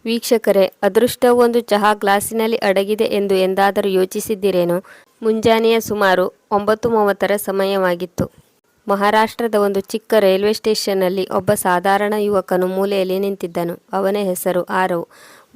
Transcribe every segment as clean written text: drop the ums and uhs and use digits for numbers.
ವೀಕ್ಷಕರೇ, ಅದೃಷ್ಟವೊಂದು ಚಹಾ ಗ್ಲಾಸಿನಲ್ಲಿ ಅಡಗಿದೆ ಎಂದು ಎಂದಾದರೂ ಯೋಚಿಸಿದ್ದೀರೇನೋ? ಮುಂಜಾನೆಯ ಸುಮಾರು 9:30 ಸಮಯವಾಗಿತ್ತು. ಮಹಾರಾಷ್ಟ್ರದ ಒಂದು ಚಿಕ್ಕ ರೈಲ್ವೆ ಸ್ಟೇಷನ್ನಲ್ಲಿ ಒಬ್ಬ ಸಾಧಾರಣ ಯುವಕನು ಮೂಲೆಯಲ್ಲಿ ನಿಂತಿದ್ದನು. ಅವನ ಹೆಸರು ಆರವ್.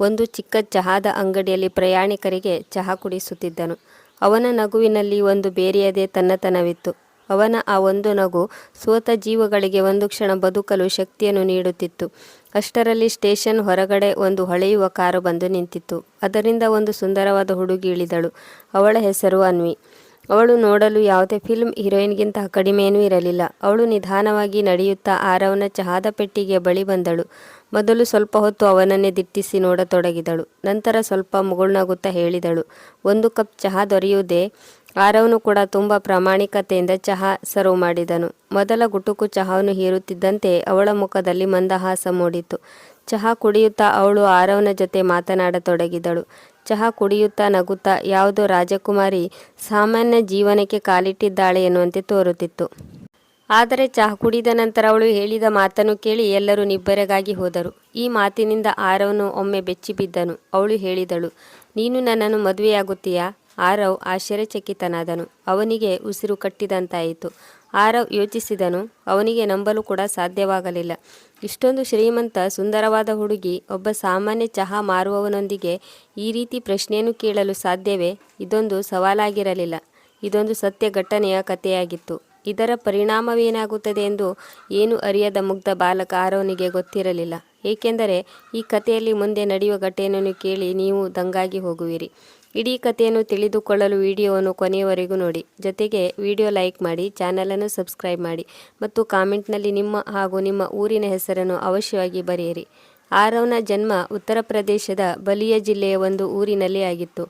ಒಂದು ಚಿಕ್ಕ ಚಹಾದ ಅಂಗಡಿಯಲ್ಲಿ ಪ್ರಯಾಣಿಕರಿಗೆ ಚಹಾ ಕುಡಿಸುತ್ತಿದ್ದನು. ಅವನ ನಗುವಿನಲ್ಲಿ ಒಂದು ಬೇರೆಯದೇ ತನ್ನತನವಿತ್ತು. ಅವನ ಆ ಒಂದು ನಗು ಸೋತ ಜೀವಗಳಿಗೆ ಒಂದು ಕ್ಷಣ ಬದುಕಲು ಶಕ್ತಿಯನ್ನು ನೀಡುತ್ತಿತ್ತು. ಅಷ್ಟರಲ್ಲಿ ಸ್ಟೇಷನ್ ಹೊರಗಡೆ ಒಂದು ಹೊಳೆಯುವ ಕಾರು ಬಂದು ನಿಂತಿತ್ತು. ಅದರಿಂದ ಒಂದು ಸುಂದರವಾದ ಹುಡುಗಿ ಇಳಿದಳು. ಅವಳ ಹೆಸರು ಅನ್ವಿ. ಅವಳು ನೋಡಲು ಯಾವುದೇ ಫಿಲ್ಮ್ ಹೀರೋಯಿನ್ಗಿಂತ ಕಡಿಮೆಯೂ ಇರಲಿಲ್ಲ. ಅವಳು ನಿಧಾನವಾಗಿ ನಡೆಯುತ್ತಾ ಆರವನ ಚಹಾದ ಪೆಟ್ಟಿಗೆಯ ಬಳಿ ಬಂದಳು. ಮೊದಲು ಸ್ವಲ್ಪ ಹೊತ್ತು ಅವನನ್ನೇ ದಿಟ್ಟಿಸಿ ನೋಡತೊಡಗಿದಳು. ನಂತರ ಸ್ವಲ್ಪ ಮುಗುಳ್ನಗುತ್ತಾ ಹೇಳಿದಳು, "1 ಕಪ್ ಚಹಾ ದೊರೆಯುವುದೇ?" ಆರವನು ಕೂಡ ತುಂಬ ಪ್ರಾಮಾಣಿಕತೆಯಿಂದ ಚಹಾ ಸರ್ವ್ ಮಾಡಿದನು. ಮೊದಲ ಗುಟುಕು ಚಹಾವನ್ನು ಹೀರುತ್ತಿದ್ದಂತೆ ಅವಳ ಮುಖದಲ್ಲಿ ಮಂದಹಾಸ ಮೂಡಿತು. ಚಹಾ ಕುಡಿಯುತ್ತಾ ಅವಳು ಆರವನ ಜೊತೆ ಮಾತನಾಡತೊಡಗಿದಳು. ಚಹಾ ಕುಡಿಯುತ್ತಾ ನಗುತ್ತಾ ಯಾವುದೋ ರಾಜಕುಮಾರಿ ಸಾಮಾನ್ಯ ಜೀವನಕ್ಕೆ ಕಾಲಿಟ್ಟಿದ್ದಾಳೆ ಎನ್ನುವಂತೆ ತೋರುತ್ತಿತ್ತು. ಆದರೆ ಚಹಾ ಕುಡಿದ ನಂತರ ಅವಳು ಹೇಳಿದ ಮಾತನ್ನು ಕೇಳಿ ಎಲ್ಲರೂ ನಿಬ್ಬೆರಗಾಗಿ ಹೋದರು. ಈ ಮಾತಿನಿಂದ ಆರವನು ಒಮ್ಮೆ ಬೆಚ್ಚಿಬಿದ್ದನು. ಅವಳು ಹೇಳಿದಳು, "ನೀನು ನನ್ನನ್ನು ಮದುವೆಯಾಗುತ್ತೀಯಾ?" ಆರವ್ ಆಶ್ಚರ್ಯಚಕಿತನಾದನು. ಅವನಿಗೆ ಉಸಿರು ಕಟ್ಟಿದಂತಾಯಿತು. ಆರವ್ ಯೋಚಿಸಿದನು. ಅವನಿಗೆ ನಂಬಲು ಕೂಡ ಸಾಧ್ಯವಾಗಲಿಲ್ಲ. ಇಷ್ಟೊಂದು ಶ್ರೀಮಂತ ಸುಂದರವಾದ ಹುಡುಗಿ ಒಬ್ಬ ಸಾಮಾನ್ಯ ಚಹಾ ಮಾರುವವನೊಂದಿಗೆ ಈ ರೀತಿ ಪ್ರಶ್ನೆಯನ್ನು ಕೇಳಲು ಸಾಧ್ಯವೇ? ಇದೊಂದು ಸವಾಲಾಗಿರಲಿಲ್ಲ. ಇದೊಂದು ಸತ್ಯ ಘಟನೆಯ ಕಥೆಯಾಗಿತ್ತು. ಇದರ ಪರಿಣಾಮವೇನಾಗುತ್ತದೆ ಎಂದು ಏನು ಅರಿಯದ ಮುಗ್ಧ ಬಾಲಕ ಆರವನಿಗೆ ಗೊತ್ತಿರಲಿಲ್ಲ. ಏಕೆಂದರೆ ಈ ಕಥೆಯಲ್ಲಿ ಮುಂದೆ ನಡೆಯುವ ಘಟನೆಯನ್ನು ಕೇಳಿ ನೀವು ದಂಗಾಗಿ ಹೋಗುವಿರಿ. ಇಡೀ ಕಥೆಯನ್ನು ತಿಳಿದುಕೊಳ್ಳಲು ವಿಡಿಯೋವನ್ನು ಕೊನೆಯವರೆಗೂ ನೋಡಿ. ಜೊತೆಗೆ ವಿಡಿಯೋ ಲೈಕ್ ಮಾಡಿ, ಚಾನಲನ್ನು ಸಬ್ಸ್ಕ್ರೈಬ್ ಮಾಡಿ ಮತ್ತು ಕಾಮೆಂಟ್ನಲ್ಲಿ ನಿಮ್ಮ ಹಾಗೂ ನಿಮ್ಮ ಊರಿನ ಹೆಸರನ್ನು ಅವಶ್ಯವಾಗಿ ಬರೆಯಿರಿ. ಆರವ್ನ ಜನ್ಮ ಉತ್ತರ ಪ್ರದೇಶದ ಬಲಿಯಾ ಜಿಲ್ಲೆಯ ಒಂದು ಊರಿನಲ್ಲಿ ಆಗಿತ್ತು.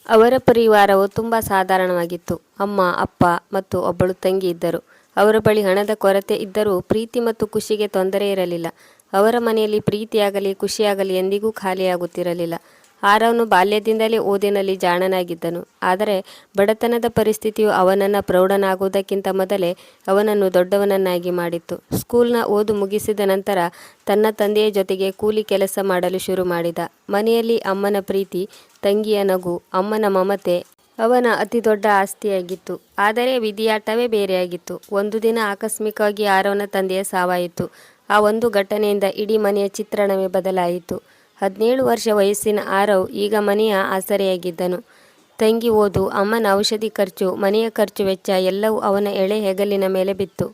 ಅವರ ಪರಿವಾರವು ತುಂಬ ಸಾಧಾರಣವಾಗಿತ್ತು. ಅಮ್ಮ, ಅಪ್ಪ ಮತ್ತು ಒಬ್ಬಳು ತಂಗಿ ಇದ್ದರು. ಅವರ ಬಳಿ ಹಣದ ಕೊರತೆ ಇದ್ದರೂ ಪ್ರೀತಿ ಮತ್ತು ಖುಷಿಗೆ ತೊಂದರೆ ಇರಲಿಲ್ಲ. ಅವರ ಮನೆಯಲ್ಲಿ ಪ್ರೀತಿಯಾಗಲಿ ಖುಷಿಯಾಗಲಿ ಎಂದಿಗೂ ಖಾಲಿಯಾಗುತ್ತಿರಲಿಲ್ಲ. ಆರವ್ನು ಬಾಲ್ಯದಿಂದಲೇ ಓದಿನಲ್ಲಿ ಜಾಣನಾಗಿದ್ದನು. ಆದರೆ ಬಡತನದ ಪರಿಸ್ಥಿತಿಯು ಅವನನ್ನು ಪ್ರೌಢನಾಗುವುದಕ್ಕಿಂತ ಮೊದಲೇ ಅವನನ್ನು ದೊಡ್ಡವನನ್ನಾಗಿ ಮಾಡಿತ್ತು. ಸ್ಕೂಲ್ನ ಓದು ಮುಗಿಸಿದ ನಂತರ ತನ್ನ ತಂದೆಯ ಜೊತೆಗೆ ಕೂಲಿ ಕೆಲಸ ಮಾಡಲು ಶುರು ಮಾಡಿದ. ಮನೆಯಲ್ಲಿ ಅಮ್ಮನ ಪ್ರೀತಿ, ತಂಗಿಯ ನಗು, ಅಮ್ಮನ ಮಮತೆ ಅವನ ಅತಿ ದೊಡ್ಡ ಆಸ್ತಿಯಾಗಿತ್ತು. ಆದರೆ ವಿಧಿಯಾಟವೇ ಬೇರೆಯಾಗಿತ್ತು. ಒಂದು ದಿನ ಆಕಸ್ಮಿಕವಾಗಿ ಆರವ್ನ ತಂದೆಯ ಸಾವಾಯಿತು. ಆ ಒಂದು ಘಟನೆಯಿಂದ ಇಡೀ ಮನೆಯ ಚಿತ್ರಣವೇ ಬದಲಾಯಿತು. 17 ವರ್ಷ ವಯಸ್ಸಿನ ಆರವ್ ಈಗ ಮನೆಯ ಆಸರೆಯಾಗಿದ್ದನು. ತಂಗಿ ಓದು, ಅಮ್ಮನ ಔಷಧಿ ಖರ್ಚು, ಮನೆಯ ಖರ್ಚು ವೆಚ್ಚ ಎಲ್ಲವೂ ಅವನ ಎಳೆ ಹೆಗಲಿನ ಮೇಲೆ ಬಿತ್ತು.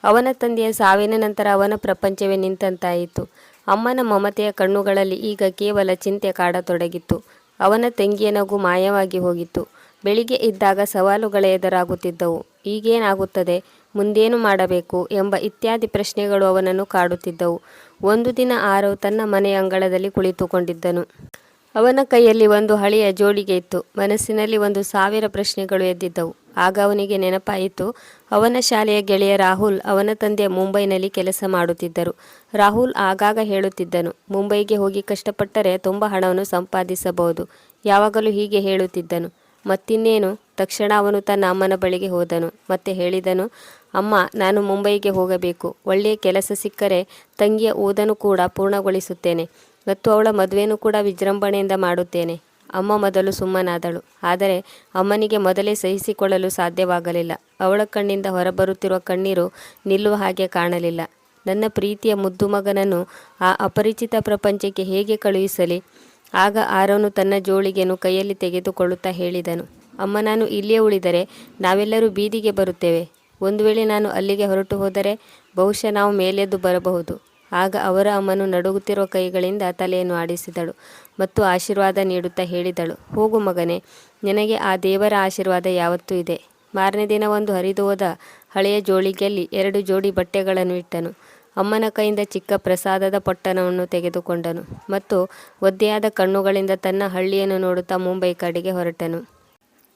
ಅವನ ತಂದೆಯ ಸಾವಿನ ನಂತರ ಅವನ ಪ್ರಪಂಚವೇ ನಿಂತಂತಾಯಿತು. ಅಮ್ಮನ ಮಮತೆಯ ಕಣ್ಣುಗಳಲ್ಲಿ ಈಗ ಕೇವಲ ಚಿಂತೆ ಕಾಡತೊಡಗಿತ್ತು. ಅವನ ತಂಗಿಯ ನಗು ಮಾಯವಾಗಿ ಹೋಗಿತ್ತು. ಬೆಳಿಗ್ಗೆ ಎದ್ದಾಗ ಸವಾಲುಗಳೇ ಎದುರಾಗುತ್ತಿದ್ದವು. ಈಗೇನಾಗುತ್ತದೆ, ಮುಂದೇನು ಮಾಡಬೇಕು ಎಂಬ ಇತ್ಯಾದಿ ಪ್ರಶ್ನೆಗಳು ಅವನನ್ನು ಕಾಡುತ್ತಿದ್ದವು. ಒಂದು ದಿನ ಆರವ್ ತನ್ನ ಮನೆಯ ಅಂಗಳದಲ್ಲಿ ಕುಳಿತುಕೊಂಡಿದ್ದನು. ಅವನ ಕೈಯಲ್ಲಿ ಒಂದು ಹಳೆಯ ಜೋಳಿಗೆ ಇತ್ತು. ಮನಸ್ಸಿನಲ್ಲಿ 1,000 ಪ್ರಶ್ನೆಗಳು ಎದ್ದಿದ್ದವು. ಆಗ ಅವನಿಗೆ ನೆನಪಾಯಿತು. ಅವನ ಶಾಲೆಯ ಗೆಳೆಯ ರಾಹುಲ್ ಅವನ ತಂದೆ ಮುಂಬೈನಲ್ಲಿ ಕೆಲಸ ಮಾಡುತ್ತಿದ್ದರು. ರಾಹುಲ್ ಆಗಾಗ ಹೇಳುತ್ತಿದ್ದನು, ಮುಂಬೈಗೆ ಹೋಗಿ ಕಷ್ಟಪಟ್ಟರೆ ತುಂಬ ಹಣವನ್ನು ಸಂಪಾದಿಸಬಹುದು. ಯಾವಾಗಲೂ ಹೀಗೆ ಹೇಳುತ್ತಿದ್ದನು. ಮತ್ತಿನ್ನೇನು, ತಕ್ಷಣ ಅವನು ತನ್ನ ಅಮ್ಮನ ಬಳಿಗೆ ಹೋದನು. ಮತ್ತೆ ಹೇಳಿದನು, "ಅಮ್ಮ, ನಾನು ಮುಂಬೈಗೆ ಹೋಗಬೇಕು. ಒಳ್ಳೆಯ ಕೆಲಸ ಸಿಕ್ಕರೆ ತಂಗಿಯ ಓದನ್ನು ಕೂಡ ಪೂರ್ಣಗೊಳಿಸುತ್ತೇನೆ ಮತ್ತು ಅವಳ ಮದುವೆಯನ್ನು ಕೂಡ ವಿಜೃಂಭಣೆಯಿಂದ ಮಾಡುತ್ತೇನೆ." ಅಮ್ಮ ಮೊದಲು ಸುಮ್ಮನಾದಳು. ಆದರೆ ಅಮ್ಮನಿಗೆ ಮೊದಲೇ ಸಹಿಸಿಕೊಳ್ಳಲು ಸಾಧ್ಯವಾಗಲಿಲ್ಲ. ಅವಳ ಕಣ್ಣಿಂದ ಹೊರಬರುತ್ತಿರುವ ಕಣ್ಣೀರು ನಿಲ್ಲುವ ಹಾಗೆ ಕಾಣಲಿಲ್ಲ. ನನ್ನ ಪ್ರೀತಿಯ ಮುದ್ದು ಮಗನನ್ನು ಆ ಅಪರಿಚಿತ ಪ್ರಪಂಚಕ್ಕೆ ಹೇಗೆ ಕಳುಹಿಸಲಿ? ಆಗ ಆರವ್ನು ತನ್ನ ಜೋಳಿಗೆಯನ್ನು ಕೈಯಲ್ಲಿ ತೆಗೆದುಕೊಳ್ಳುತ್ತಾ ಹೇಳಿದನು, "ಅಮ್ಮ, ನಾನು ಇಲ್ಲಿಯೇ ಉಳಿದರೆ ನಾವೆಲ್ಲರೂ ಬೀದಿಗೆ ಬರುತ್ತೇವೆ. ಒಂದು ವೇಳೆ ನಾನು ಅಲ್ಲಿಗೆ ಹೊರಟು ಹೋದರೆ ಬಹುಶಃ ನಾವು ಮೇಲೆದ್ದು ಬರಬಹುದು." ಆಗ ಅವರ ಅಮ್ಮನು ನಡುಗುತ್ತಿರುವ ಕೈಗಳಿಂದ ತಲೆಯನ್ನು ಆಡಿಸಿದಳು ಮತ್ತು ಆಶೀರ್ವಾದ ನೀಡುತ್ತಾ ಹೇಳಿದಳು, "ಹೋಗು ಮಗನೇ, ನಿನಗೆ ಆ ದೇವರ ಆಶೀರ್ವಾದ ಯಾವತ್ತೂ ಇದೆ." ಮಾರನೇ ದಿನ ಒಂದು ಹರಿದು ಹೋದ ಹಳೆಯ ಜೋಳಿಗೆಯಲ್ಲಿ 2 ಜೋಡಿ ಬಟ್ಟೆಗಳನ್ನು ಇಟ್ಟನು. ಅಮ್ಮನ ಕೈಯಿಂದ ಚಿಕ್ಕ ಪ್ರಸಾದದ ಪೊಟ್ಟಣವನ್ನು ತೆಗೆದುಕೊಂಡನು ಮತ್ತು ಒದ್ದೆಯಾದ ಕಣ್ಣುಗಳಿಂದ ತನ್ನ ಹಳ್ಳಿಯನ್ನು ನೋಡುತ್ತಾ ಮುಂಬೈ ಕಡೆಗೆ ಹೊರಟನು.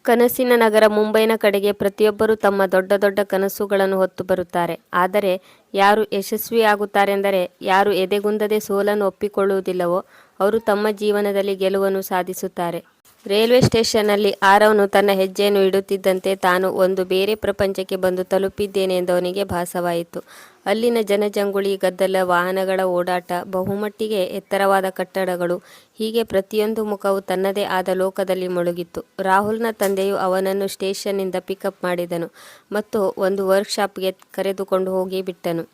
ಕನಸಿನ ನಗರ ಮುಂಬೈನ ಕಡೆಗೆ ಪ್ರತಿಯೊಬ್ಬರೂ ತಮ್ಮ ದೊಡ್ಡ ದೊಡ್ಡ ಕನಸುಗಳನ್ನು ಹೊತ್ತು ಬರುತ್ತಾರೆ. ಆದರೆ ಯಾರು ಯಶಸ್ವಿಯಾಗುತ್ತಾರೆಂದರೆ, ಯಾರು ಎದೆಗುಂದದೆ ಸೋಲನ್ನು ಒಪ್ಪಿಕೊಳ್ಳುವುದಿಲ್ಲವೋ ಅವರು ತಮ್ಮ ಜೀವನದಲ್ಲಿ ಗೆಲುವನ್ನು ಸಾಧಿಸುತ್ತಾರೆ. ರೈಲ್ವೆ ಸ್ಟೇಷನ್ನಲ್ಲಿ ಆರವ್ನು ತನ್ನ ಹೆಜ್ಜೆಯನ್ನು ಇಡುತ್ತಿದ್ದಂತೆ ತಾನು ಒಂದು ಬೇರೆ ಪ್ರಪಂಚಕ್ಕೆ ಬಂದು ತಲುಪಿದ್ದೇನೆ ಎಂದು ಅವನಿಗೆ ಭಾಸವಾಯಿತು. ಅಲ್ಲಿನ ಜನಜಂಗುಳಿ, ಗದ್ದಲ, ವಾಹನಗಳ ಓಡಾಟ, ಬಹುಮಟ್ಟಿಗೆ ಎತ್ತರವಾದ ಕಟ್ಟಡಗಳು, ಹೀಗೆ ಪ್ರತಿಯೊಂದು ಮುಖವೂ ತನ್ನದೇ ಆದ ಲೋಕದಲ್ಲಿ ಮುಳುಗಿತ್ತು. ರಾಹುಲ್ನ ತಂದೆಯು ಅವನನ್ನು ಸ್ಟೇಷನ್ನಿಂದ ಪಿಕಪ್ ಮಾಡಿದನು ಮತ್ತು ಒಂದು ವರ್ಕ್ಶಾಪ್ಗೆ ಕರೆದುಕೊಂಡು ಹೋಗಿ ಬಿಟ್ಟನು.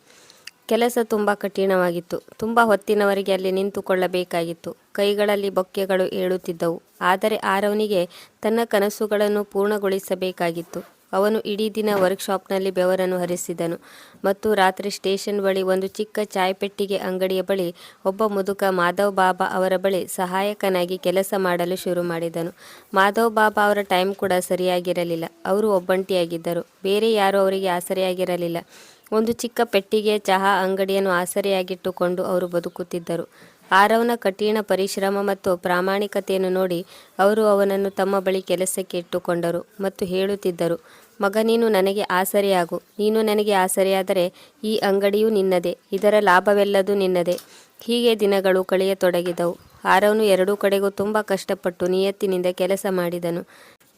ಕೆಲಸ ತುಂಬ ಕಠಿಣವಾಗಿತ್ತು. ತುಂಬ ಹೊತ್ತಿನವರೆಗೆ ಅಲ್ಲಿ ನಿಂತುಕೊಳ್ಳಬೇಕಾಗಿತ್ತು. ಕೈಗಳಲ್ಲಿ ಬೊಕ್ಕೆಗಳು ಏಳುತ್ತಿದ್ದವು. ಆದರೆ ಆರವನಿಗೆ ತನ್ನ ಕನಸುಗಳನ್ನು ಪೂರ್ಣಗೊಳಿಸಬೇಕಾಗಿತ್ತು. ಅವನು ಇಡೀ ದಿನ ವರ್ಕ್ಶಾಪ್ನಲ್ಲಿ ಬೆವರನ್ನು ಹರಿಸಿದನು ಮತ್ತು ರಾತ್ರಿ ಸ್ಟೇಷನ್ ಬಳಿ ಒಂದು ಚಿಕ್ಕ ಚಾಯ್ ಪೆಟ್ಟಿಗೆ ಅಂಗಡಿಯ ಬಳಿ ಒಬ್ಬ ಮುದುಕ ಮಾಧವ್ ಬಾಬಾ ಅವರ ಬಳಿ ಸಹಾಯಕನಾಗಿ ಕೆಲಸ ಮಾಡಲು ಶುರು ಮಾಡಿದನು. ಮಾಧವ್ ಬಾಬಾ ಅವರ ಟೈಮ್ ಕೂಡ ಸರಿಯಾಗಿರಲಿಲ್ಲ. ಅವರು ಒಬ್ಬಂಟಿಯಾಗಿದ್ದರು. ಬೇರೆ ಯಾರೂ ಅವರಿಗೆ ಆಸರೆಯಾಗಿರಲಿಲ್ಲ. ಒಂದು ಚಿಕ್ಕ ಪೆಟ್ಟಿಗೆಯ ಚಹಾ ಅಂಗಡಿಯನ್ನು ಆಸರೆಯಾಗಿಟ್ಟುಕೊಂಡು ಅವರು ಬದುಕುತ್ತಿದ್ದರು. ಆರವನ ಕಠಿಣ ಪರಿಶ್ರಮ ಮತ್ತು ಪ್ರಾಮಾಣಿಕತೆಯನ್ನು ನೋಡಿ ಅವರು ಅವನನ್ನು ತಮ್ಮ ಬಳಿ ಕೆಲಸಕ್ಕೆ ಇಟ್ಟುಕೊಂಡರು ಮತ್ತು ಹೇಳುತ್ತಿದ್ದರು, ಮಗ, ನೀನು ನನಗೆ ಆಸರೆಯಾಗು. ನೀನು ನನಗೆ ಆಸರೆಯಾದರೆ ಈ ಅಂಗಡಿಯೂ ನಿನ್ನದೇ, ಇದರ ಲಾಭವೆಲ್ಲದೂ ನಿನ್ನದೇ. ಹೀಗೆ ದಿನಗಳು ಕಳೆಯತೊಡಗಿದವು. ಆರವನು ಎರಡೂ ಕಡೆಗೂ ತುಂಬ ಕಷ್ಟಪಟ್ಟು ನಿಯತ್ತಿನಿಂದ ಕೆಲಸ ಮಾಡಿದನು.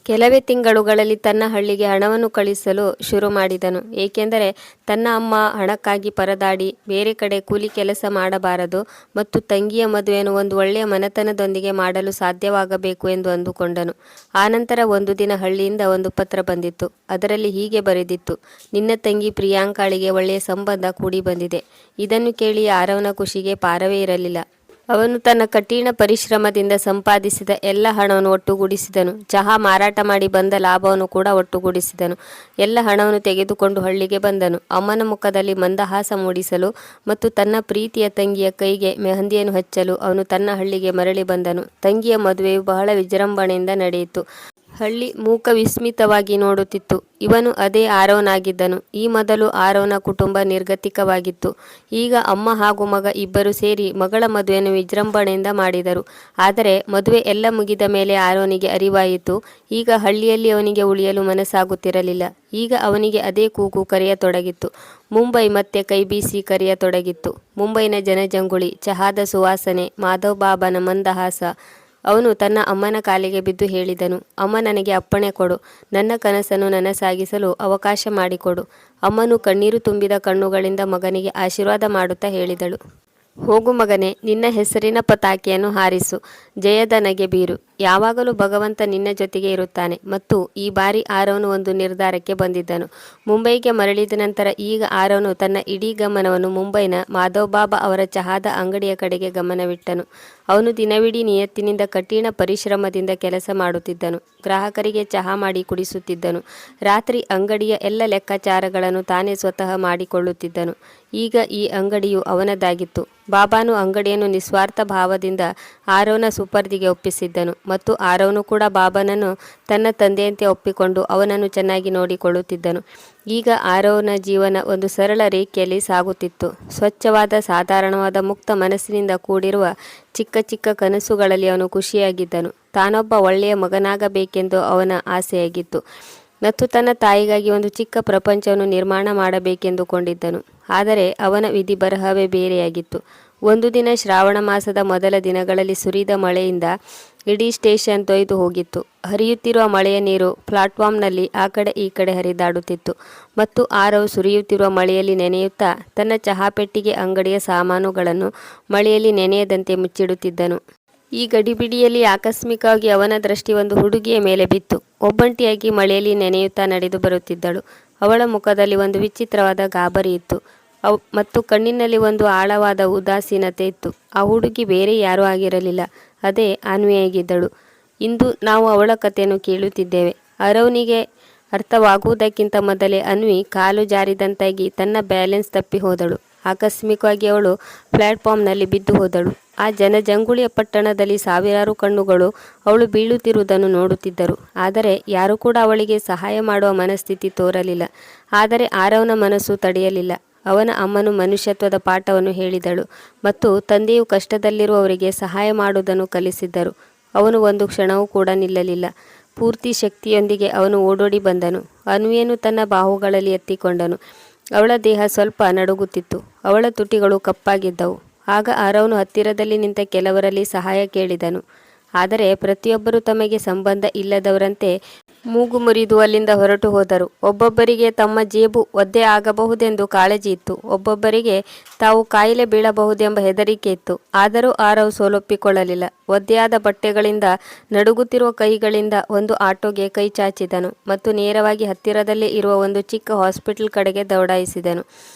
ಕೆಲವೇ ತಿಂಗಳುಗಳಲ್ಲಿ ತನ್ನ ಹಳ್ಳಿಗೆ ಹಣವನ್ನು ಕಳಿಸಲು ಶುರು ಮಾಡಿದನು. ಏಕೆಂದರೆ ತನ್ನ ಅಮ್ಮ ಹಣಕ್ಕಾಗಿ ಪರದಾಡಿ ಬೇರೆ ಕಡೆ ಕೂಲಿ ಕೆಲಸ ಮಾಡಬಾರದು ಮತ್ತು ತಂಗಿಯ ಮದುವೆಯನ್ನು ಒಂದು ಒಳ್ಳೆಯ ಮನೆತನದೊಂದಿಗೆ ಮಾಡಲು ಸಾಧ್ಯವಾಗಬೇಕು ಎಂದು ಅಂದುಕೊಂಡನು. ಆನಂತರ ಒಂದು ದಿನ ಹಳ್ಳಿಯಿಂದ ಒಂದು ಪತ್ರ ಬಂದಿತ್ತು. ಅದರಲ್ಲಿ ಹೀಗೆ ಬರೆದಿತ್ತು, ನಿನ್ನ ತಂಗಿ ಪ್ರಿಯಾಂಕಾಳಿಗೆ ಒಳ್ಳೆಯ ಸಂಬಂಧ ಕೂಡಿ ಬಂದಿದೆ. ಇದನ್ನು ಕೇಳಿ ಆರವನ ಖುಷಿಗೆ ಪಾರವೇ ಇರಲಿಲ್ಲ. ಅವನು ತನ್ನ ಕಠಿಣ ಪರಿಶ್ರಮದಿಂದ ಸಂಪಾದಿಸಿದ ಎಲ್ಲ ಹಣವನ್ನು ಒಟ್ಟುಗೂಡಿಸಿದನು. ಚಹಾ ಮಾರಾಟ ಮಾಡಿ ಬಂದ ಲಾಭವನ್ನು ಕೂಡ ಒಟ್ಟುಗೂಡಿಸಿದನು. ಎಲ್ಲ ಹಣವನ್ನು ತೆಗೆದುಕೊಂಡು ಹಳ್ಳಿಗೆ ಬಂದನು. ಅಮ್ಮನ ಮುಖದಲ್ಲಿ ಮಂದಹಾಸ ಮೂಡಿಸಲು ಮತ್ತು ತನ್ನ ಪ್ರೀತಿಯ ತಂಗಿಯ ಕೈಗೆ ಮೆಹಂದಿಯನ್ನು ಹಚ್ಚಲು ಅವನು ತನ್ನ ಹಳ್ಳಿಗೆ ಮರಳಿ ಬಂದನು. ತಂಗಿಯ ಮದುವೆಯು ಬಹಳ ವಿಜೃಂಭಣೆಯಿಂದ ನಡೆಯಿತು. ಹಳ್ಳಿ ಮೂಕ ವಿಸ್ಮಿತವಾಗಿ ನೋಡುತ್ತಿತ್ತು. ಇವನು ಅದೇ ಆರವನಾಗಿದ್ದನು. ಈ ಮೊದಲು ಆರವನ ಕುಟುಂಬ ನಿರ್ಗತಿಕವಾಗಿತ್ತು. ಈಗ ಅಮ್ಮ ಹಾಗೂ ಮಗ ಇಬ್ಬರು ಸೇರಿ ಮಗಳ ಮದುವೆಯನ್ನು ವಿಜೃಂಭಣೆಯಿಂದ ಮಾಡಿದರು. ಆದರೆ ಮದುವೆ ಎಲ್ಲ ಮುಗಿದ ಮೇಲೆ ಆರವನಿಗೆ ಅರಿವಾಯಿತು, ಈಗ ಹಳ್ಳಿಯಲ್ಲಿ ಅವನಿಗೆ ಉಳಿಯಲು ಮನಸ್ಸಾಗುತ್ತಿರಲಿಲ್ಲ. ಈಗ ಅವನಿಗೆ ಅದೇ ಕೂಗು ಕರೆಯತೊಡಗಿತ್ತು. ಮುಂಬೈ ಮತ್ತೆ ಕೈಬೀಸಿ ಕರೆಯತೊಡಗಿತ್ತು. ಮುಂಬೈನ ಜನಜಂಗುಳಿ, ಚಹಾದ ಸುವಾಸನೆ, ಮಾಧವ್ ಬಾಬಾನ ಮಂದಹಾಸ. ಅವನು ತನ್ನ ಅಮ್ಮನ ಕಾಲಿಗೆ ಬಿದ್ದು ಹೇಳಿದನು, ಅಮ್ಮ, ನನಗೆ ಅಪ್ಪಣೆ ಕೊಡು. ನನ್ನ ಕನಸನ್ನು ನನಸಾಗಿಸಲು ಅವಕಾಶ ಮಾಡಿಕೊಡು. ಅಮ್ಮನು ಕಣ್ಣೀರು ತುಂಬಿದ ಕಣ್ಣುಗಳಿಂದ ಮಗನಿಗೆ ಆಶೀರ್ವಾದ ಮಾಡುತ್ತಾ ಹೇಳಿದಳು, ಹೋಗು ಮಗನೇ, ನಿನ್ನ ಹೆಸರಿನ ಪತಾಕೆಯನ್ನು ಹಾರಿಸು. ಜಯದ ನಗೆ ಬೀರು. ಯಾವಾಗಲೂ ಭಗವಂತ ನಿನ್ನ ಜೊತೆಗೆ ಇರುತ್ತಾನೆ. ಮತ್ತು ಈ ಬಾರಿ ಆರವನು ಒಂದು ನಿರ್ಧಾರಕ್ಕೆ ಬಂದಿದ್ದನು. ಮುಂಬೈಗೆ ಮರಳಿದ ನಂತರ ಈಗ ಆರವನು ತನ್ನ ಇಡೀ ಗಮನವನ್ನು ಮುಂಬೈನ ಮಾಧವ್ ಬಾಬಾ ಅವರ ಚಹಾದ ಅಂಗಡಿಯ ಕಡೆಗೆ ಗಮನವಿಟ್ಟನು. ಅವನು ದಿನವಿಡೀ ನಿಯತ್ತಿನಿಂದ ಕಠಿಣ ಪರಿಶ್ರಮದಿಂದ ಕೆಲಸ ಮಾಡುತ್ತಿದ್ದನು. ಗ್ರಾಹಕರಿಗೆ ಚಹಾ ಮಾಡಿ ಕುಡಿಸುತ್ತಿದ್ದನು. ರಾತ್ರಿ ಅಂಗಡಿಯ ಎಲ್ಲ ಲೆಕ್ಕಾಚಾರಗಳನ್ನು ತಾನೇ ಸ್ವತಃ ಮಾಡಿಕೊಳ್ಳುತ್ತಿದ್ದನು. ಈಗ ಈ ಅಂಗಡಿಯು ಅವನದಾಗಿತ್ತು. ಬಾಬಾನು ಅಂಗಡಿಯನ್ನು ನಿಸ್ವಾರ್ಥ ಭಾವದಿಂದ ಆರವನ ಸುಪರ್ದಿಗೆ ಒಪ್ಪಿಸಿದ್ದನು ಮತ್ತು ಆರವನು ಕೂಡ ಬಾಬಾನನ್ನು ತನ್ನ ತಂದೆಯಂತೆ ಒಪ್ಪಿಕೊಂಡು ಅವನನ್ನು ಚೆನ್ನಾಗಿ ನೋಡಿಕೊಳ್ಳುತ್ತಿದ್ದನು. ಈಗ ಆರವನ ಜೀವನ ಒಂದು ಸರಳ ರೇಖೆಯಲ್ಲಿ ಸಾಗುತ್ತಿತ್ತು. ಸ್ವಚ್ಛವಾದ, ಸಾಧಾರಣವಾದ, ಮುಕ್ತ ಮನಸ್ಸಿನಿಂದ ಕೂಡಿರುವ ಚಿಕ್ಕ ಚಿಕ್ಕ ಕನಸುಗಳಲ್ಲಿ ಅವನು ಖುಷಿಯಾಗಿದ್ದನು. ತಾನೊಬ್ಬ ಒಳ್ಳೆಯ ಮಗನಾಗಬೇಕೆಂದು ಅವನ ಆಸೆಯಾಗಿತ್ತು ಮತ್ತು ತನ್ನ ತಾಯಿಗಾಗಿ ಒಂದು ಚಿಕ್ಕ ಪ್ರಪಂಚವನ್ನು ನಿರ್ಮಾಣ ಮಾಡಬೇಕೆಂದುಕೊಂಡಿದ್ದನು. ಆದರೆ ಅವನ ವಿಧಿ ಬರಹವೇ ಬೇರೆಯಾಗಿತ್ತು. ಒಂದು ದಿನ ಶ್ರಾವಣ ಮಾಸದ ಮೊದಲ ದಿನಗಳಲ್ಲಿ ಸುರಿದ ಮಳೆಯಿಂದ ಇಡೀ ಸ್ಟೇಷನ್ ತೊಯ್ದು ಹೋಗಿತ್ತು. ಹರಿಯುತ್ತಿರುವ ಮಳೆಯ ನೀರು ಪ್ಲಾಟ್ಫಾರ್ಮ್ನಲ್ಲಿ ಆ ಕಡೆ ಈ ಕಡೆ ಹರಿದಾಡುತ್ತಿತ್ತು ಮತ್ತು ಆರವ್ ಸುರಿಯುತ್ತಿರುವ ಮಳೆಯಲ್ಲಿ ನೆನೆಯುತ್ತಾ ತನ್ನ ಚಹಾ ಪೆಟ್ಟಿಗೆ ಅಂಗಡಿಯ ಸಾಮಾನುಗಳನ್ನು ಮಳೆಯಲ್ಲಿ ನೆನೆಯದಂತೆ ಮುಚ್ಚಿಡುತ್ತಿದ್ದನು. ಈ ಗಡಿಬಿಡಿಯಲ್ಲಿ ಆಕಸ್ಮಿಕವಾಗಿ ಅವನ ದೃಷ್ಟಿ ಒಂದು ಹುಡುಗಿಯ ಮೇಲೆ ಬಿತ್ತು. ಒಬ್ಬಂಟಿಯಾಗಿ ಮಳೆಯಲ್ಲಿ ನೆನೆಯುತ್ತಾ ನಡೆದು ಬರುತ್ತಿದ್ದಳು. ಅವಳ ಮುಖದಲ್ಲಿ ಒಂದು ವಿಚಿತ್ರವಾದ ಗಾಬರಿ ಇತ್ತು ಮತ್ತು ಕಣ್ಣಿನಲ್ಲಿ ಒಂದು ಆಳವಾದ ಉದಾಸೀನತೆ ಇತ್ತು. ಆ ಹುಡುಗಿ ಬೇರೆ ಯಾರೂ ಆಗಿರಲಿಲ್ಲ, ಅದೇ ಅನ್ವಿಯಾಗಿದ್ದಳು. ಇಂದು ನಾವು ಅವಳ ಕಥೆಯನ್ನು ಕೇಳುತ್ತಿದ್ದೇವೆ. ಆರವನಿಗೆ ಅರ್ಥವಾಗುವುದಕ್ಕಿಂತ ಮೊದಲೇ ಅನ್ವಿ ಕಾಲು ಜಾರಿದಂತಾಗಿ ತನ್ನ ಬ್ಯಾಲೆನ್ಸ್ ತಪ್ಪಿ ಹೋದಳು. ಆಕಸ್ಮಿಕವಾಗಿ ಅವಳು ಪ್ಲಾಟ್ಫಾರ್ಮ್ನಲ್ಲಿ ಬಿದ್ದು ಹೋದಳು. ಆ ಜನಜಂಗುಳಿಯ ಪಟ್ಟಣದಲ್ಲಿ ಸಾವಿರಾರು ಕಣ್ಣುಗಳು ಅವಳು ಬೀಳುತ್ತಿರುವುದನ್ನು ನೋಡುತ್ತಿದ್ದರು. ಆದರೆ ಯಾರೂ ಕೂಡ ಅವಳಿಗೆ ಸಹಾಯ ಮಾಡುವ ಮನಸ್ಥಿತಿ ತೋರಲಿಲ್ಲ. ಆದರೆ ಆರವನ ಮನಸ್ಸು ತಡೆಯಲಿಲ್ಲ. ಅವನ ಅಮ್ಮನು ಮನುಷ್ಯತ್ವದ ಪಾಠವನ್ನು ಹೇಳಿದಳು ಮತ್ತು ತಂದೆಯು ಕಷ್ಟದಲ್ಲಿರುವವರಿಗೆ ಸಹಾಯ ಮಾಡುವುದನ್ನು ಕಲಿಸಿದ್ದರು. ಅವನು ಒಂದು ಕ್ಷಣವೂ ಕೂಡ ನಿಲ್ಲಲಿಲ್ಲ. ಪೂರ್ತಿ ಶಕ್ತಿಯೊಂದಿಗೆ ಅವನು ಓಡೋಡಿ ಬಂದನು. ಅನ್ವಿಯನ್ನು ತನ್ನ ಬಾಹುಗಳಲ್ಲಿ ಎತ್ತಿಕೊಂಡನು. ಅವಳ ದೇಹ ಸ್ವಲ್ಪ ನಡುಗುತ್ತಿತ್ತು. ಅವಳ ತುಟಿಗಳು ಕಪ್ಪಾಗಿದ್ದವು. ಆಗ ಆರವನು ಹತ್ತಿರದಲ್ಲಿ ನಿಂತ ಕೆಲವರಲ್ಲಿ ಸಹಾಯ ಕೇಳಿದನು. ಆದರೆ ಪ್ರತಿಯೊಬ್ಬರೂ ತಮಗೆ ಸಂಬಂಧ ಇಲ್ಲದವರಂತೆ ಮೂಗು ಮುರಿದು ಅಲ್ಲಿಂದ ಹೊರಟು ಹೋದರು. ಒಬ್ಬೊಬ್ಬರಿಗೆ ತಮ್ಮ ಜೇಬು ಒದ್ದೆ ಆಗಬಹುದೆಂದು ಕಾಳಜಿ ಇತ್ತು, ಒಬ್ಬೊಬ್ಬರಿಗೆ ತಾವು ಕಾಯಿಲೆ ಬೀಳಬಹುದೆಂಬ ಹೆದರಿಕೆ ಇತ್ತು. ಆದರೂ ಆರವ್ ಸೋಲೊಪ್ಪಿಕೊಳ್ಳಲಿಲ್ಲ. ಒದ್ದೆಯಾದ ಬಟ್ಟೆಗಳಿಂದ ನಡುಗುತ್ತಿರುವ ಕೈಗಳಿಂದ ಒಂದು ಆಟೋಗೆ ಕೈ ಚಾಚಿದನು ಮತ್ತು ನೇರವಾಗಿ ಹತ್ತಿರದಲ್ಲೇ ಇರುವ ಒಂದು ಚಿಕ್ಕ ಹಾಸ್ಪಿಟಲ್ ಕಡೆಗೆ ದೌಡಾಯಿಸಿದನು.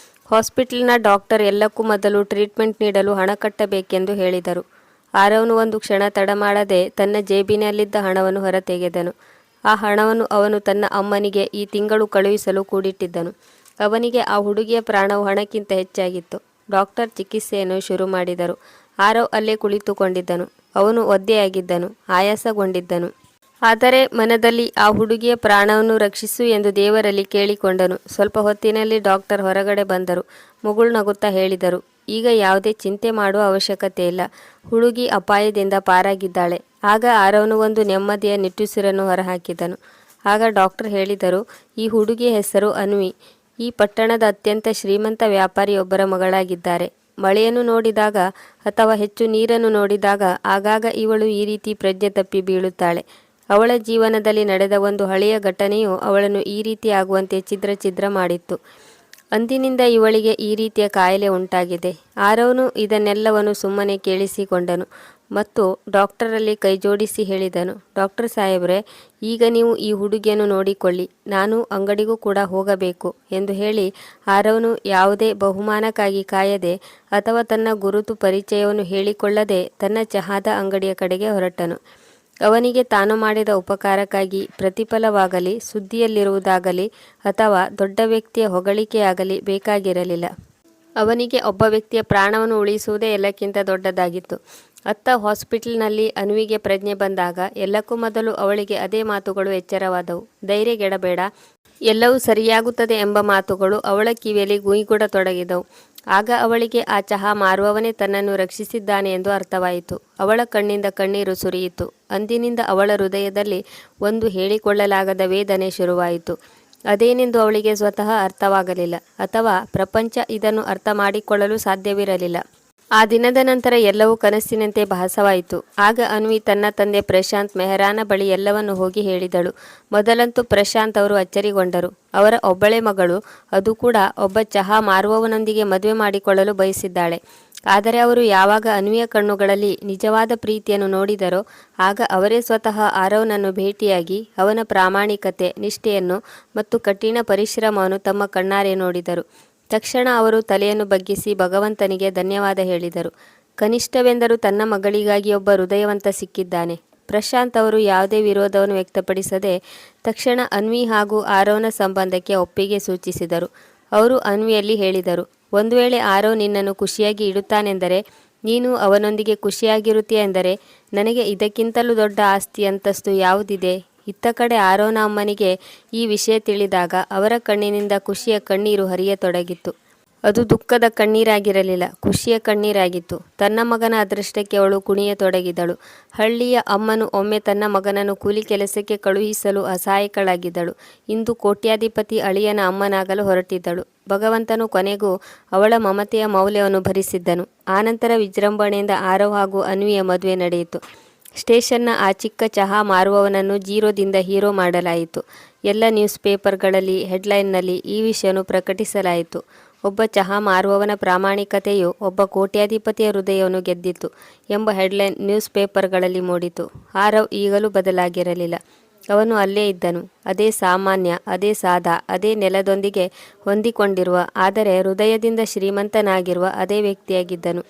ಹಾಸ್ಪಿಟಲ್ನ ಡಾಕ್ಟರ್ ಎಲ್ಲಕ್ಕೂ ಮೊದಲು ಟ್ರೀಟ್ಮೆಂಟ್ ನೀಡಲು ಹಣ ಕಟ್ಟಬೇಕೆಂದು ಹೇಳಿದರು. ಆರವ್ನು ಒಂದು ಕ್ಷಣ ತಡ ಮಾಡದೆ ತನ್ನ ಜೇಬಿನಲ್ಲಿದ್ದ ಹಣವನ್ನು ಹೊರತೆಗೆದನು. ಆ ಹಣವನ್ನು ಅವನು ತನ್ನ ಅಮ್ಮನಿಗೆ ಈ ತಿಂಗಳು ಕಳುಹಿಸಲು ಕೂಡಿಟ್ಟಿದ್ದನು. ಅವನಿಗೆ ಆ ಹುಡುಗಿಯ ಪ್ರಾಣವು ಹಣಕ್ಕಿಂತ ಹೆಚ್ಚಾಗಿತ್ತು. ಡಾಕ್ಟರ್ ಚಿಕಿತ್ಸೆಯನ್ನು ಶುರು ಮಾಡಿದರು. ಆರವ್ ಅಲ್ಲೇ ಕುಳಿತುಕೊಂಡಿದ್ದನು. ಅವನು ಒದ್ದೆಯಾಗಿದ್ದನು, ಆಯಾಸಗೊಂಡಿದ್ದನು. ಆದರೆ ಮನದಲ್ಲಿ ಆ ಹುಡುಗಿಯ ಪ್ರಾಣವನ್ನು ರಕ್ಷಿಸು ಎಂದು ದೇವರಲ್ಲಿ ಕೇಳಿಕೊಂಡನು. ಸ್ವಲ್ಪ ಹೊತ್ತಿನಲ್ಲಿ ಡಾಕ್ಟರ್ ಹೊರಗಡೆ ಬಂದರು. ಮುಗುಳ್ನಗುತ್ತಾ ಹೇಳಿದರು, ಈಗ ಯಾವುದೇ ಚಿಂತೆ ಮಾಡುವ ಅವಶ್ಯಕತೆ ಇಲ್ಲ. ಹುಡುಗಿ ಅಪಾಯದಿಂದ ಪಾರಾಗಿದ್ದಾಳೆ. ಆಗ ಆರವ್ನು ಒಂದು ನೆಮ್ಮದಿಯ ನಿಟ್ಟುಸಿರನ್ನು ಹೊರಹಾಕಿದನು. ಆಗ ಡಾಕ್ಟರ್ ಹೇಳಿದರು, ಈ ಹುಡುಗಿಯ ಹೆಸರು ಅನ್ವಿ. ಈ ಪಟ್ಟಣದ ಅತ್ಯಂತ ಶ್ರೀಮಂತ ವ್ಯಾಪಾರಿಯೊಬ್ಬರ ಮಗಳಾಗಿದ್ದಾರೆ. ಮಳೆಯನ್ನು ನೋಡಿದಾಗ ಅಥವಾ ಹೆಚ್ಚು ನೀರನ್ನು ನೋಡಿದಾಗ ಆಗಾಗ ಇವಳು ಈ ರೀತಿ ಪ್ರಜ್ಞೆ ತಪ್ಪಿ ಬೀಳುತ್ತಾಳೆ. ಅವಳ ಜೀವನದಲ್ಲಿ ನಡೆದ ಒಂದು ಹಳೆಯ ಘಟನೆಯು ಅವಳನ್ನು ಈ ರೀತಿ ಆಗುವಂತೆ ಛಿದ್ರ ಮಾಡಿತ್ತು. ಅಂದಿನಿಂದ ಇವಳಿಗೆ ಈ ರೀತಿಯ ಕಾಯಿಲೆ ಉಂಟಾಗಿದೆ. ಆರವ್ನು ಇದನ್ನೆಲ್ಲವನ್ನು ಸುಮ್ಮನೆ ಕೇಳಿಸಿಕೊಂಡನು ಮತ್ತು ಡಾಕ್ಟರಲ್ಲಿ ಕೈಜೋಡಿಸಿ ಹೇಳಿದನು, ಡಾಕ್ಟರ್ ಸಾಹೇಬ್ರೆ, ಈಗ ನೀವು ಈ ಹುಡುಗಿಯನ್ನು ನೋಡಿಕೊಳ್ಳಿ, ನಾನು ಅಂಗಡಿಗೂ ಕೂಡ ಹೋಗಬೇಕು ಎಂದು ಹೇಳಿ ಆರವ್ನು ಯಾವುದೇ ಬಹುಮಾನಕ್ಕಾಗಿ ಕಾಯದೆ ಅಥವಾ ತನ್ನ ಗುರುತು ಪರಿಚಯವನ್ನು ಹೇಳಿಕೊಳ್ಳದೆ ತನ್ನ ಚಹಾದ ಅಂಗಡಿಯ ಕಡೆಗೆ ಹೊರಟನು. ಅವನಿಗೆ ತಾನು ಮಾಡಿದ ಉಪಕಾರಕ್ಕಾಗಿ ಪ್ರತಿಫಲವಾಗಲಿ, ಸುದ್ದಿಯಲ್ಲಿರುವುದಾಗಲಿ ಅಥವಾ ದೊಡ್ಡ ವ್ಯಕ್ತಿಯ ಹೊಗಳಿಕೆಯಾಗಲಿ ಬೇಕಾಗಿರಲಿಲ್ಲ. ಅವನಿಗೆ ಒಬ್ಬ ವ್ಯಕ್ತಿಯ ಪ್ರಾಣವನ್ನು ಉಳಿಸುವುದೇ ಎಲ್ಲಕ್ಕಿಂತ ದೊಡ್ಡದಾಗಿತ್ತು. ಅತ್ತ ಹಾಸ್ಪಿಟಲ್ನಲ್ಲಿ ಅನ್ವಿಗೆ ಪ್ರಜ್ಞೆ ಬಂದಾಗ ಎಲ್ಲಕ್ಕೂ ಮೊದಲು ಅವಳಿಗೆ ಅದೇ ಮಾತುಗಳು ಎಚ್ಚರವಾದವು. ಧೈರ್ಯಗೆಡಬೇಡ, ಎಲ್ಲವೂ ಸರಿಯಾಗುತ್ತದೆ ಎಂಬ ಮಾತುಗಳು ಅವಳ ಕಿವಿಯಲ್ಲಿ ಗುಯಿಗುಡತೊಡಗಿದವು. ಆಗ ಅವಳಿಗೆ ಆ ಚಹಾ ಮಾರುವವನೇ ತನ್ನನ್ನು ರಕ್ಷಿಸಿದ್ದಾನೆ ಎಂದು ಅರ್ಥವಾಯಿತು. ಅವಳ ಕಣ್ಣಿಂದ ಕಣ್ಣೀರು ಸುರಿಯಿತು. ಅಂದಿನಿಂದ ಅವಳ ಹೃದಯದಲ್ಲಿ ಒಂದು ಹೇಳಿಕೊಳ್ಳಲಾಗದ ವೇದನೆ ಶುರುವಾಯಿತು. ಅದೇನೆಂದು ಅವಳಿಗೆ ಸ್ವತಃ ಅರ್ಥವಾಗಲಿಲ್ಲ, ಅಥವಾ ಪ್ರಪಂಚ ಇದನ್ನು ಅರ್ಥ ಮಾಡಿಕೊಳ್ಳಲು ಸಾಧ್ಯವಿರಲಿಲ್ಲ. ಆ ದಿನದ ನಂತರ ಎಲ್ಲವೂ ಕನಸಿನಂತೆ ಭಾಸವಾಯಿತು. ಆಗ ಅನ್ವಿ ತನ್ನ ತಂದೆ ಪ್ರಶಾಂತ್ ಮೆಹರಾನ ಬಳಿ ಎಲ್ಲವನ್ನು ಹೋಗಿ ಹೇಳಿದಳು. ಮೊದಲಂತೂ ಪ್ರಶಾಂತ್ ಅವರು ಅಚ್ಚರಿಗೊಂಡರು. ಅವರ ಒಬ್ಬಳೇ ಮಗಳು, ಅದು ಕೂಡ ಒಬ್ಬ ಚಹಾ ಮಾರುವವನೊಂದಿಗೆ ಮದುವೆ ಮಾಡಿಕೊಳ್ಳಲು ಬಯಸಿದ್ದಾಳೆ. ಆದರೆ ಅವರು ಯಾವಾಗ ಅನ್ವಿಯ ಕಣ್ಣುಗಳಲ್ಲಿ ನಿಜವಾದ ಪ್ರೀತಿಯನ್ನು ನೋಡಿದರೋ ಆಗ ಅವರೇ ಸ್ವತಃ ಆರವ್ನನ್ನು ಭೇಟಿಯಾಗಿ ಅವನ ಪ್ರಾಮಾಣಿಕತೆ, ನಿಷ್ಠೆಯನ್ನು ಮತ್ತು ಕಠಿಣ ಪರಿಶ್ರಮವನ್ನು ತಮ್ಮ ಕಣ್ಣಾರೆ ನೋಡಿದರು. ತಕ್ಷಣ ಅವರು ತಲೆಯನ್ನು ಬಗ್ಗಿಸಿ ಭಗವಂತನಿಗೆ ಧನ್ಯವಾದ ಹೇಳಿದರು. ಕನಿಷ್ಠವೆಂದರೂ ತನ್ನ ಮಗಳಿಗಾಗಿ ಒಬ್ಬ ಹೃದಯವಂತ ಸಿಕ್ಕಿದ್ದಾನೆ. ಪ್ರಶಾಂತ್ ಅವರು ಯಾವುದೇ ವಿರೋಧವನ್ನು ವ್ಯಕ್ತಪಡಿಸದೆ ತಕ್ಷಣ ಅನ್ವಿ ಹಾಗೂ ಆರವ್ನ ಸಂಬಂಧಕ್ಕೆ ಒಪ್ಪಿಗೆ ಸೂಚಿಸಿದರು. ಅವರು ಅನ್ವಿಯಲ್ಲಿ ಹೇಳಿದರು, ಒಂದು ವೇಳೆ ಆರವ್ ನಿನ್ನನ್ನು ಖುಷಿಯಾಗಿ ಇಡುತ್ತಾನೆಂದರೆ, ನೀನು ಅವನೊಂದಿಗೆ ಖುಷಿಯಾಗಿರುತ್ತೀಯ ಎಂದರೆ ನನಗೆ ಇದಕ್ಕಿಂತಲೂ ದೊಡ್ಡ ಆಸ್ತಿ ಅಂತಸ್ತು ಯಾವುದಿದೆ? ಇತ್ತ ಕಡೆ ಆರವ್ನ ಅಮ್ಮನಿಗೆ ಈ ವಿಷಯ ತಿಳಿದಾಗ ಅವರ ಕಣ್ಣಿನಿಂದ ಖುಷಿಯ ಕಣ್ಣೀರು ಹರಿಯತೊಡಗಿತ್ತು. ಅದು ದುಃಖದ ಕಣ್ಣೀರಾಗಿರಲಿಲ್ಲ, ಖುಷಿಯ ಕಣ್ಣೀರಾಗಿತ್ತು. ತನ್ನ ಮಗನ ಅದೃಷ್ಟಕ್ಕೆ ಅವಳು ಕುಣಿಯತೊಡಗಿದಳು. ಹಳ್ಳಿಯ ಅಮ್ಮನು ಒಮ್ಮೆ ತನ್ನ ಮಗನನ್ನು ಕೂಲಿ ಕೆಲಸಕ್ಕೆ ಕಳುಹಿಸಲು ಅಸಹಾಯಕಳಾಗಿದ್ದಳು. ಇಂದು ಕೋಟ್ಯಾಧಿಪತಿ ಅಳಿಯನ ಅಮ್ಮನಾಗಲು ಹೊರಟಿದ್ದಳು. ಭಗವಂತನು ಕೊನೆಗೂ ಅವಳ ಮಮತೆಯ ಮೌಲ್ಯವನ್ನು ಭರಿಸಿದ್ದನು. ಆನಂತರ ವಿಜೃಂಭಣೆಯಿಂದ ಆರವ್ ಹಾಗೂ ಅನ್ವಿಯ ಮದುವೆ ನಡೆಯಿತು. ಸ್ಟೇಷನ್ನ ಆ ಚಿಕ್ಕ ಚಹಾ ಮಾರುವವನನ್ನು ಜೀರೋದಿಂದ ಹೀರೋ ಮಾಡಲಾಯಿತು. ಎಲ್ಲ ನ್ಯೂಸ್ ಪೇಪರ್ಗಳಲ್ಲಿ ಹೆಡ್ಲೈನ್ನಲ್ಲಿ ಈ ವಿಷಯವನ್ನು ಪ್ರಕಟಿಸಲಾಯಿತು. ಒಬ್ಬ ಚಹಾ ಮಾರುವವನ ಪ್ರಾಮಾಣಿಕತೆಯು ಒಬ್ಬ ಕೋಟ್ಯಾಧಿಪತಿಯ ಹೃದಯವನ್ನು ಗೆದ್ದಿತು ಎಂಬ ಹೆಡ್ಲೈನ್ ನ್ಯೂಸ್ ಪೇಪರ್ಗಳಲ್ಲಿ ಮೂಡಿತು. ಆರವ್ ಈಗಲೂ ಬದಲಾಗಿರಲಿಲ್ಲ. ಅವನು ಅಲ್ಲೇ ಇದ್ದನು, ಅದೇ ಸಾಮಾನ್ಯ, ಅದೇ ಸಾದಾ, ಅದೇ ನೆಲದೊಂದಿಗೆ ಹೊಂದಿಕೊಂಡಿರುವ, ಆದರೆ ಹೃದಯದಿಂದ ಶ್ರೀಮಂತನಾಗಿರುವ ಅದೇ ವ್ಯಕ್ತಿಯಾಗಿದ್ದನು.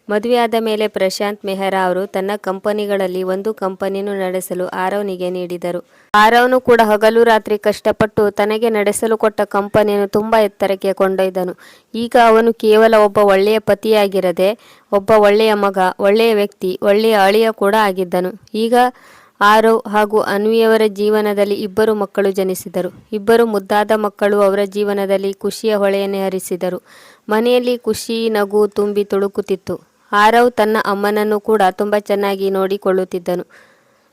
ಮದುವೆಯಾದ ಮೇಲೆ ಪ್ರಶಾಂತ್ ಮೆಹ್ರಾ ಅವರು ತನ್ನ ಕಂಪನಿಗಳಲ್ಲಿ ಒಂದು ಕಂಪನಿಯನ್ನು ನಡೆಸಲು ಆರವ್ನಿಗೆ ನೀಡಿದರು. ಆರವ್ನು ಕೂಡ ಹಗಲು ರಾತ್ರಿ ಕಷ್ಟಪಟ್ಟು ತನಗೆ ನಡೆಸಲು ಕೊಟ್ಟ ಕಂಪನಿಯನ್ನು ತುಂಬ ಎತ್ತರಕ್ಕೆ ಕೊಂಡೊಯ್ದನು. ಈಗ ಅವನು ಕೇವಲ ಒಬ್ಬ ಒಳ್ಳೆಯ ಪತಿಯಾಗಿರದೆ ಒಬ್ಬ ಒಳ್ಳೆಯ ಮಗ, ಒಳ್ಳೆಯ ವ್ಯಕ್ತಿ, ಒಳ್ಳೆಯ ಅಳಿಯ ಕೂಡ ಆಗಿದ್ದನು. ಈಗ ಆರವ್ ಹಾಗೂ ಅನ್ವಿಯವರ ಜೀವನದಲ್ಲಿ ಇಬ್ಬರು ಮಕ್ಕಳು ಜನಿಸಿದರು. ಇಬ್ಬರು ಮುದ್ದಾದ ಮಕ್ಕಳು ಅವರ ಜೀವನದಲ್ಲಿ ಖುಷಿಯ ಹೊಳೆಯನ್ನೇ ಹರಿಸಿದರು. ಮನೆಯಲ್ಲಿ ಖುಷಿ, ನಗು ತುಂಬಿ ತುಳುಕುತ್ತಿತ್ತು. ಆರವ್ ತನ್ನ ಅಮ್ಮನನ್ನು ಕೂಡ ತುಂಬ ಚೆನ್ನಾಗಿ ನೋಡಿಕೊಳ್ಳುತ್ತಿದ್ದನು.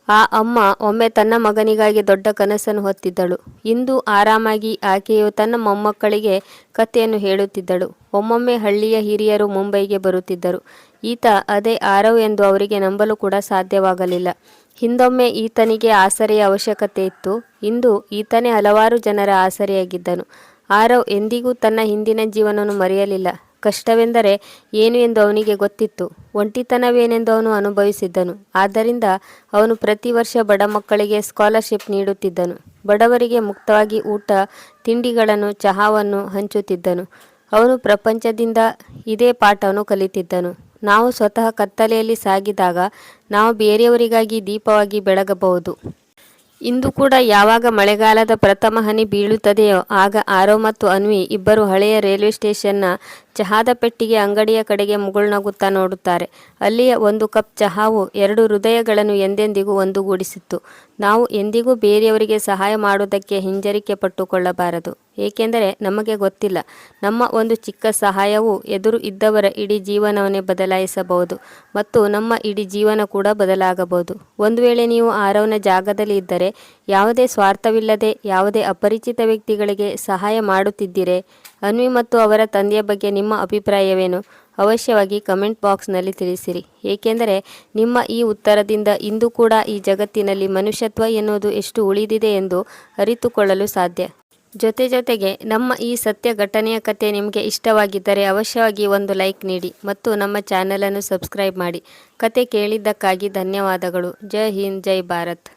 ಆ ಅಮ್ಮ ಒಮ್ಮೆ ತನ್ನ ಮಗನಿಗಾಗಿ ದೊಡ್ಡ ಕನಸನ್ನು ಹೊತ್ತಿದ್ದಳು. ಇಂದು ಆರಾಮಾಗಿ ಆಕೆಯು ತನ್ನ ಮೊಮ್ಮಕ್ಕಳಿಗೆ ಕಥೆಯನ್ನು ಹೇಳುತ್ತಿದ್ದಳು. ಒಮ್ಮೊಮ್ಮೆ ಹಳ್ಳಿಯ ಹಿರಿಯರು ಮುಂಬೈಗೆ ಬರುತ್ತಿದ್ದರು. ಈತ ಅದೇ ಆರವ್ ಎಂದು ಅವರಿಗೆ ನಂಬಲು ಕೂಡ ಸಾಧ್ಯವಾಗಲಿಲ್ಲ. ಹಿಂದೊಮ್ಮೆ ಈತನಿಗೆ ಆಸರೆಯ ಅವಶ್ಯಕತೆ ಇತ್ತು. ಇಂದು ಈತನೇ ಹಲವಾರು ಜನರ ಆಸರೆಯಾಗಿದ್ದನು. ಆರವ್ ಎಂದಿಗೂ ತನ್ನ ಹಿಂದಿನ ಜೀವನವನ್ನು ಮರೆಯಲಿಲ್ಲ. ಕಷ್ಟವೆಂದರೆ ಏನು ಎಂದು ಅವನಿಗೆ ಗೊತ್ತಿತ್ತು. ಒಂಟಿತನವೇನೆಂದು ಅವನು ಅನುಭವಿಸಿದ್ದನು. ಆದ್ದರಿಂದ ಅವನು ಪ್ರತಿ ವರ್ಷ ಬಡ ಮಕ್ಕಳಿಗೆ ಸ್ಕಾಲರ್ಶಿಪ್ ನೀಡುತ್ತಿದ್ದನು. ಬಡವರಿಗೆ ಮುಕ್ತವಾಗಿ ಊಟ ತಿಂಡಿಗಳನ್ನು ಚಹಾವನ್ನು ಹಂಚುತ್ತಿದ್ದನು. ಅವನು ಪ್ರಪಂಚದಿಂದ ಇದೇ ಪಾಠವನ್ನು ಕಲಿತಿದ್ದನು. ನಾವು ಸ್ವತಃ ಕತ್ತಲೆಯಲ್ಲಿ ಸಾಗಿದಾಗ ನಾವು ಬೇರೆಯವರಿಗಾಗಿ ದೀಪವಾಗಿ ಬೆಳಗಬಹುದು. ಇಂದು ಕೂಡ ಯಾವಾಗ ಮಳೆಗಾಲದ ಪ್ರಥಮ ಹನಿ ಬೀಳುತ್ತದೆಯೋ ಆಗ ಆರವ್ ಮತ್ತು ಅನ್ವಿ ಇಬ್ಬರು ಹಳೆಯ ರೈಲ್ವೆ ಸ್ಟೇಷನ್ನ ಚಹಾದ ಪೆಟ್ಟಿಗೆ ಅಂಗಡಿಯ ಕಡೆಗೆ ಮುಗುಳ್ನಗುತ್ತಾ ನೋಡುತ್ತಾರೆ. ಅಲ್ಲಿಯ ಒಂದು ಕಪ್ ಚಹಾವು ಎರಡು ಹೃದಯಗಳನ್ನು ಎಂದೆಂದಿಗೂ ಒಂದುಗೂಡಿಸಿತ್ತು. ನಾವು ಎಂದಿಗೂ ಬೇರೆಯವರಿಗೆ ಸಹಾಯ ಮಾಡುವುದಕ್ಕೆ ಹಿಂಜರಿಕೆ ಪಟ್ಟುಕೊಳ್ಳಬಾರದು. ಏಕೆಂದರೆ ನಮಗೆ ಗೊತ್ತಿಲ್ಲ, ನಮ್ಮ ಒಂದು ಚಿಕ್ಕ ಸಹಾಯವು ಎದುರು ಇದ್ದವರ ಇಡೀ ಜೀವನವನ್ನೇ ಬದಲಾಯಿಸಬಹುದು ಮತ್ತು ನಮ್ಮ ಇಡೀ ಜೀವನ ಕೂಡ ಬದಲಾಗಬಹುದು. ಒಂದು ವೇಳೆ ನೀವು ಆರವ್ನ ಜಾಗದಲ್ಲಿ ಇದ್ದರೆ ಯಾವುದೇ ಸ್ವಾರ್ಥವಿಲ್ಲದೆ ಯಾವುದೇ ಅಪರಿಚಿತ ವ್ಯಕ್ತಿಗಳಿಗೆ ಸಹಾಯ ಮಾಡುತ್ತಿದ್ದೀರೆ? ಅನ್ವಿ ಮತ್ತು ಅವರ ತಂದೆಯ ಬಗ್ಗೆ ನಿಮ್ಮ ಅಭಿಪ್ರಾಯವೇನು? ಅವಶ್ಯವಾಗಿ ಕಮೆಂಟ್ ಬಾಕ್ಸ್ನಲ್ಲಿ ತಿಳಿಸಿರಿ. ಏಕೆಂದರೆ ನಿಮ್ಮ ಈ ಉತ್ತರದಿಂದ ಇಂದು ಕೂಡ ಈ ಜಗತ್ತಿನಲ್ಲಿ ಮನುಷ್ಯತ್ವ ಎನ್ನುವುದು ಎಷ್ಟು ಉಳಿದಿದೆ ಎಂದು ಅರಿತುಕೊಳ್ಳಲು ಸಾಧ್ಯ. ಜೊತೆಗೆ ನಮ್ಮ ಈ ಸತ್ಯ ಘಟನೆಯ ಕಥೆ ನಿಮಗೆ ಇಷ್ಟವಾಗಿದ್ದರೆ ಅವಶ್ಯವಾಗಿ ಒಂದು ಲೈಕ್ ನೀಡಿ ಮತ್ತು ನಮ್ಮ ಚಾನಲನ್ನು ಸಬ್ಸ್ಕ್ರೈಬ್ ಮಾಡಿ. ಕತೆ ಕೇಳಿದ್ದಕ್ಕಾಗಿ ಧನ್ಯವಾದಗಳು. ಜೈ ಹಿಂದ್, ಜೈ ಭಾರತ್.